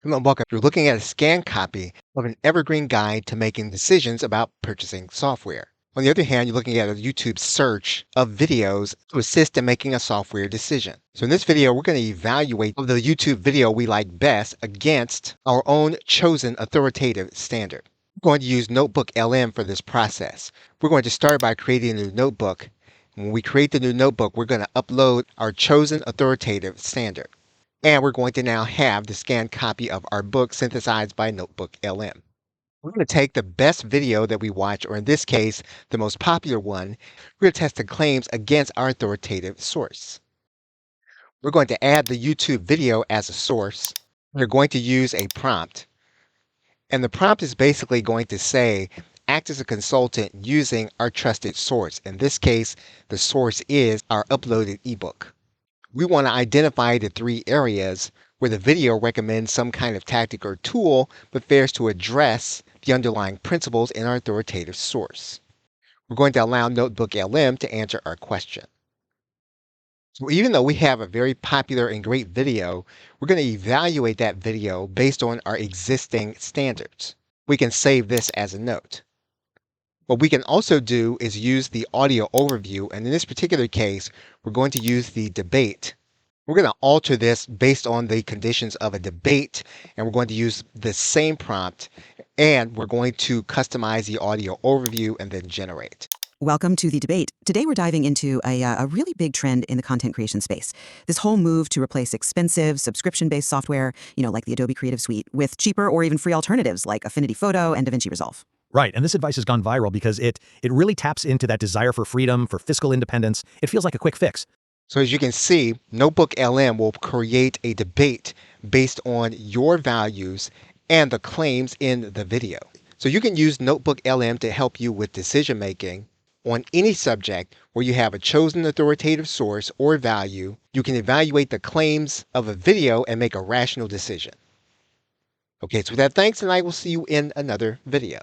Hello, welcome. You're looking at a scanned copy of an evergreen guide to making decisions about purchasing software. On the other hand, you're looking at a YouTube search of videos to assist in making a software decision. So in this video, we're going to evaluate the YouTube video we like best against our own chosen authoritative standard. We're going to use NotebookLM for this process. We're going to start by creating a new notebook. When we create the new notebook, we're going to upload our chosen authoritative standard. And we're going to now have the scanned copy of our book synthesized by NotebookLM. We're going to take the best video that we watch, or in this case, the most popular one. We're going to test the claims against our authoritative source. We're going to add the YouTube video as a source. We're going to use a prompt. And the prompt is basically going to say, act as a consultant using our trusted source. In this case, the source is our uploaded ebook. We want to identify the three areas where the video recommends some kind of tactic or tool, but fails to address the underlying principles in our authoritative source. We're going to allow NotebookLM to answer our question. So even though we have a very popular and great video, we're going to evaluate that video based on our existing standards. We can save this as a note. What we can also do is use the audio overview, and in this particular case, we're going to use the debate. We're going to alter this based on the conditions of a debate, and we're going to use the same prompt, and we're going to customize the audio overview and then generate. Welcome to the debate. Today we're diving into a really big trend in the content creation space. This whole move to replace expensive subscription-based software, like the Adobe Creative Suite, with cheaper or even free alternatives like Affinity Photo and DaVinci Resolve. Right, and this advice has gone viral because it really taps into that desire for freedom, for fiscal independence. It feels like a quick fix. So as you can see, NotebookLM will create a debate based on your values and the claims in the video. So you can use NotebookLM to help you with decision making on any subject where you have a chosen authoritative source or value. You can evaluate the claims of a video and make a rational decision. Okay, so with that, thanks, and I will see you in another video.